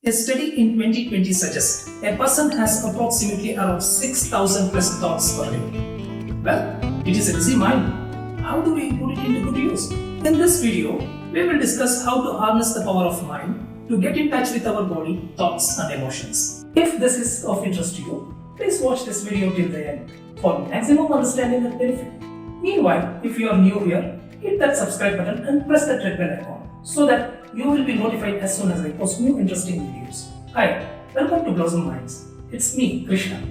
A study in 2020 suggests a person has approximately around 6,000 plus thoughts per day. Well, it is a busy mind. How do we put it into good use? In this video, we will discuss how to harness the power of mind to get in touch with our body, thoughts and emotions. If this is of interest to you, please watch this video till the end for maximum understanding and benefit. Meanwhile, if you are new here, hit that subscribe button and press that red bell icon so that you will be notified as soon as I post new interesting videos. Hi, welcome to Blossom Minds. It's me, Krishna.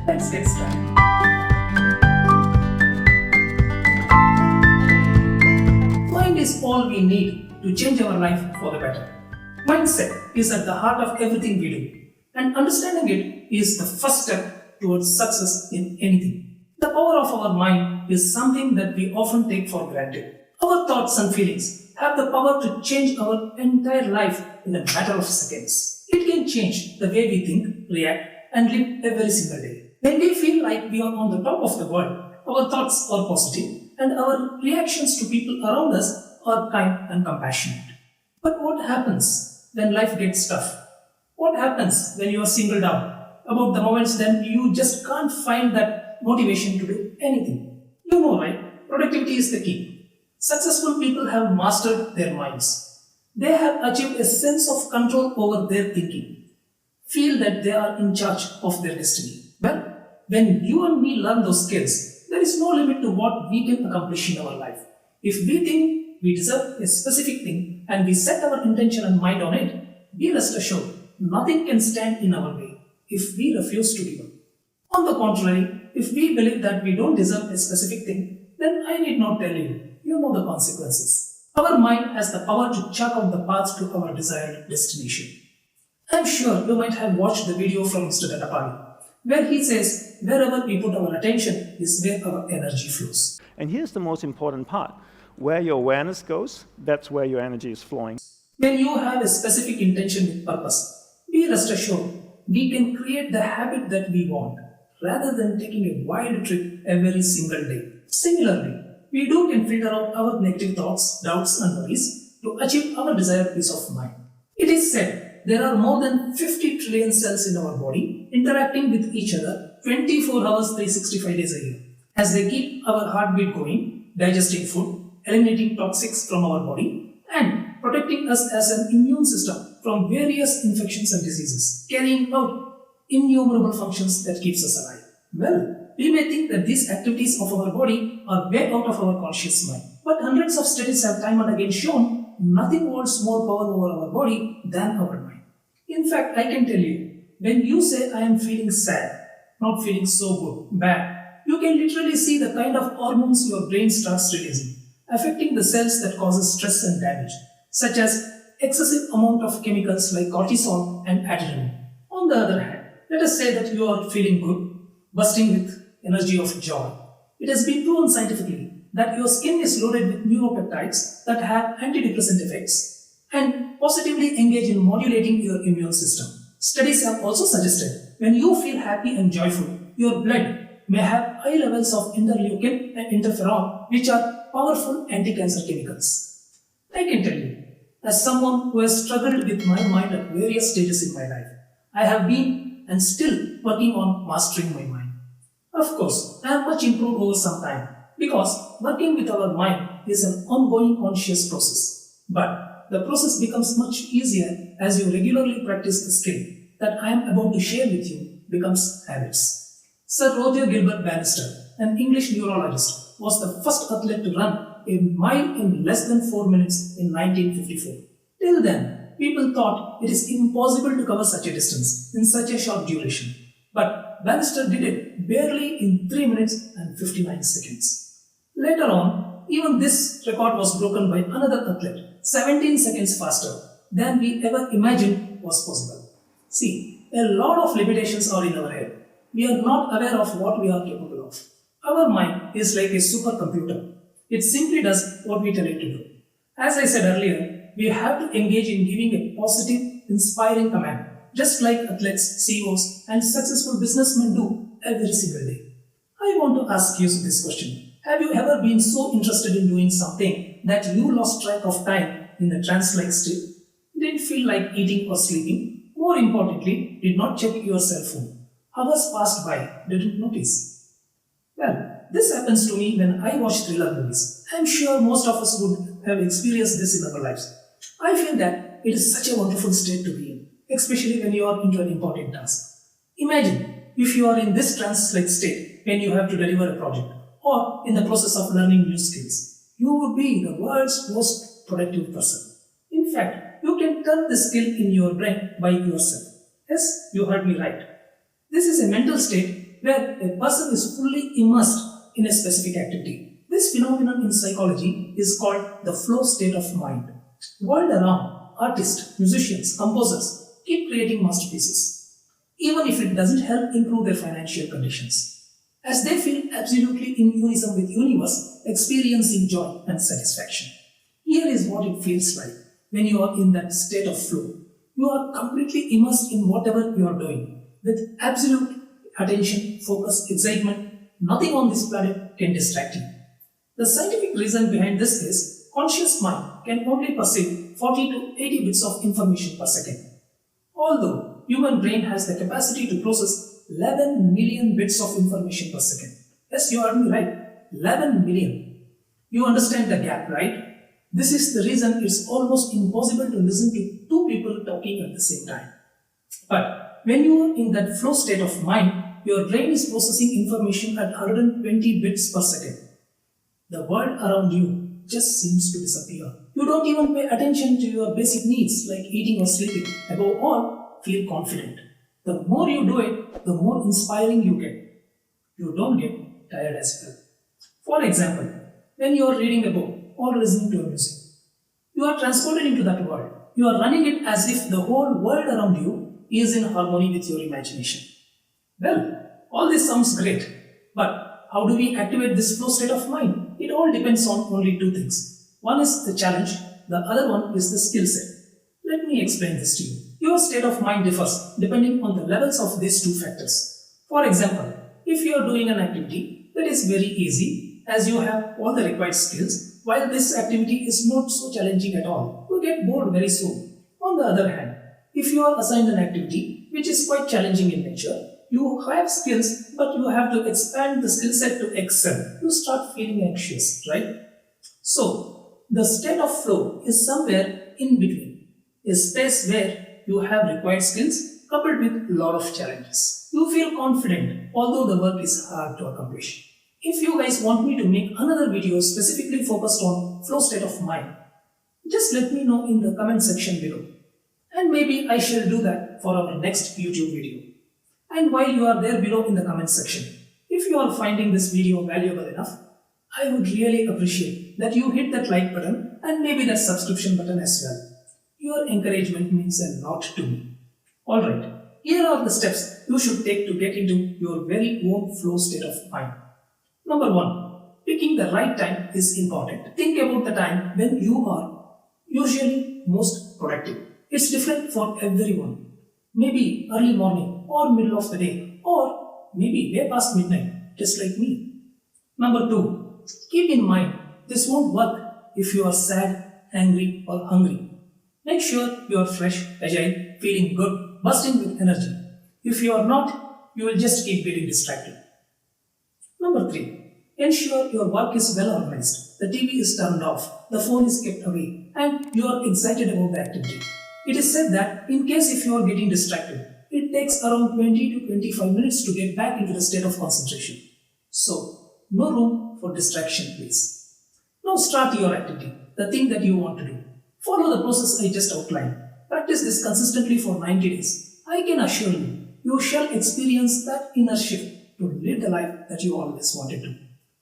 Let's get started. Mind is all we need to change our life for the better. Mindset is at the heart of everything we do, and understanding it is the first step towards success in anything. The power of our mind is something that we often take for granted. Our thoughts and feelings have the power to change our entire life in a matter of seconds. It can change the way we think, react, and live every single day. When we feel like we are on the top of the world, our thoughts are positive and our reactions to people around us are kind and compassionate. But what happens when life gets tough? What happens when you are singled out? About the moments then you just can't find that motivation to do anything. You know, right? Productivity is the key. Successful people have mastered their minds. They have achieved a sense of control over their thinking, feel that they are in charge of their destiny. Well, when you and me learn those skills, there is no limit to what we can accomplish in our life. If we think we deserve a specific thing and we set our intention and mind on it, be rest assured, nothing can stand in our way if we refuse to give up. On the contrary, if we believe that we don't deserve a specific thing, then I need not tell you. You know the consequences. Our mind has the power to chart out the path to our desired destination. I'm sure you might have watched the video from Mr. Datapali, where he says, wherever we put our attention is where our energy flows. And here's the most important part. Where your awareness goes, that's where your energy is flowing. When you have a specific intention with purpose, be rest assured, we can create the habit that we want, rather than taking a wild trip every single day. Similarly, we can filter out our negative thoughts, doubts and worries to achieve our desired peace of mind. It is said there are more than 50 trillion cells in our body interacting with each other 24 hours, 365 days a year. As they keep our heartbeat going, digesting food, eliminating toxics from our body and protecting us as an immune system from various infections and diseases, carrying out innumerable functions that keeps us alive. Well, we may think that these activities of our body are way out of our conscious mind. But hundreds of studies have time and again shown nothing holds more power over our body than our mind. In fact, I can tell you, when you say I am feeling sad, not feeling so good, bad, you can literally see the kind of hormones your brain starts releasing, affecting the cells that causes stress and damage, such as excessive amount of chemicals like cortisol and adrenaline. On the other hand, let us say that you are feeling good, bursting with energy of joy. It has been proven scientifically that your skin is loaded with neuropeptides that have antidepressant effects and positively engage in modulating your immune system. Studies have also suggested when you feel happy and joyful, your blood may have high levels of interleukin and interferon, which are powerful anti-cancer chemicals. I can tell you, as someone who has struggled with my mind at various stages in my life, I have been and still working on mastering my mind. Of course, I have much improved over some time because working with our mind is an ongoing conscious process. But the process becomes much easier as you regularly practice the skill that I am about to share with you becomes habits. Sir Roger Gilbert Bannister, an English neurologist, was the first athlete to run a mile in less than 4 minutes in 1954. Till then, people thought it is impossible to cover such a distance in such a short duration. But Bannister did it barely in 3 minutes and 59 seconds. Later on, even this record was broken by another athlete, 17 seconds faster than we ever imagined was possible. See, a lot of limitations are in our head. We are not aware of what we are capable of. Our mind is like a supercomputer. It simply does what we tell it to do. As I said earlier, we have to engage in giving a positive, inspiring command, just like athletes, CEOs, and successful businessmen do every single day. I want to ask you this question. Have you ever been so interested in doing something that you lost track of time in a trance-like state? You didn't feel like eating or sleeping, More importantly, did not check your cell phone. Hours passed by, didn't notice. Well, this happens to me when I watch thriller movies. I'm sure most of us would have experienced this in our lives. I feel that it is such a wonderful state to be in, especially when you are into an important task. Imagine if you are in this trance-like state when you have to deliver a project or in the process of learning new skills. You would be the world's most productive person. In fact, you can turn the skill in your brain by yourself. Yes, you heard me right. This is a mental state where a person is fully immersed in a specific activity. This phenomenon in psychology is called the flow state of mind. World around, artists, musicians, composers keep creating masterpieces, even if it doesn't help improve their financial conditions, as they feel absolutely in unison with universe, experiencing joy and satisfaction. Here is what it feels like when you are in that state of flow. You are completely immersed in whatever you are doing, with absolute attention, focus, excitement. Nothing on this planet can distract you. The scientific reason behind this is conscious mind can only perceive 40 to 80 bits of information per second. Although human brain has the capacity to process 11 million bits of information per second. Yes, you heard me right. 11 million. You understand the gap, right? This is the reason it's almost impossible to listen to two people talking at the same time. But when you are in that flow state of mind, your brain is processing information at 120 bits per second. The world around you just seems to disappear. You don't even pay attention to your basic needs like eating or sleeping. Above all, feel confident. The more you do it, the more inspiring you get. You don't get tired as well. For example, when you are reading a book or listening to a music, you are transported into that world. You are running it as if the whole world around you is in harmony with your imagination. Well, all this sounds great, but how do we activate this flow state of mind? It all depends on only two things. One is the challenge, the other one is the skill set. Let me explain this to you. Your state of mind differs depending on the levels of these two factors. For example, if you are doing an activity that is very easy as you have all the required skills, while this activity is not so challenging at all, you get bored very soon. On the other hand, if you are assigned an activity which is quite challenging in nature, you have skills but you have to expand the skill set to excel. You start feeling anxious, right? So, the state of flow is somewhere in between, a space where you have required skills coupled with a lot of challenges. You feel confident although the work is hard to accomplish. If you guys want me to make another video specifically focused on flow state of mind, just let me know in the comment section below. And maybe I shall do that for our next YouTube video. And while you are there below in the comment section, if you are finding this video valuable enough, I would really appreciate that you hit that like button and maybe that subscription button as well. Your encouragement means a lot to me. Alright, here are the steps you should take to get into your very own flow state of mind. Number 1. Picking the right time is important. Think about the time when you are usually most productive. It's different for everyone. Maybe early morning or middle of the day or maybe way past midnight, just like me. Number 2. Keep in mind, this won't work if you are sad, angry or hungry. Make sure you are fresh, agile, feeling good, bursting with energy. If you are not, you will just keep getting distracted. Number 3. Ensure your work is well organized. The TV is turned off, the phone is kept away, and you are excited about the activity. It is said that in case if you are getting distracted, it takes around 20 to 25 minutes to get back into the state of concentration. So, no room for distraction, please. Now start your activity, the thing that you want to do. Follow the process I just outlined. Practice this consistently for 90 days. I can assure you, you shall experience that inner shift to live the life that you always wanted to.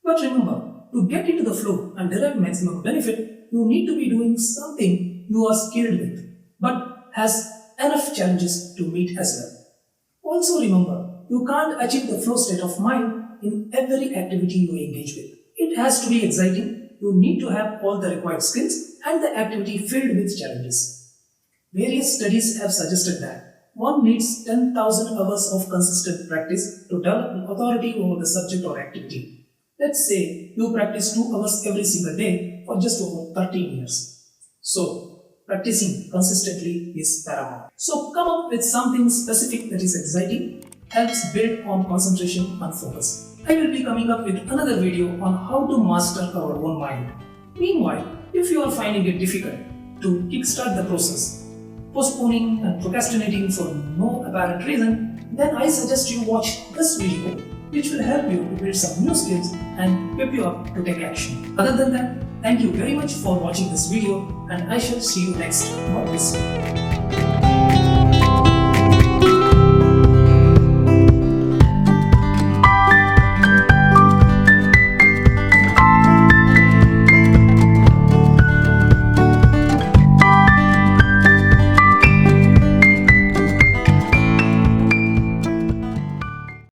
But remember, to get into the flow and derive maximum benefit, you need to be doing something you are skilled with, but has enough challenges to meet as well. Also remember, you can't achieve the flow state of mind in every activity you engage with. It has to be exciting, you need to have all the required skills and the activity filled with challenges. Various studies have suggested that one needs 10,000 hours of consistent practice to develop authority over the subject or activity. Let's say you practice 2 hours every single day for just over 13 years. So, practicing consistently is paramount. So come up with something specific that is exciting, helps build on concentration and focus. I will be coming up with another video on how to master our own mind. Meanwhile, if you are finding it difficult to kickstart the process, postponing and procrastinating for no apparent reason, then I suggest you watch this video, which will help you to build some new skills and equip you up to take action. Other than that, thank you very much for watching this video, and I shall see you next, not this one.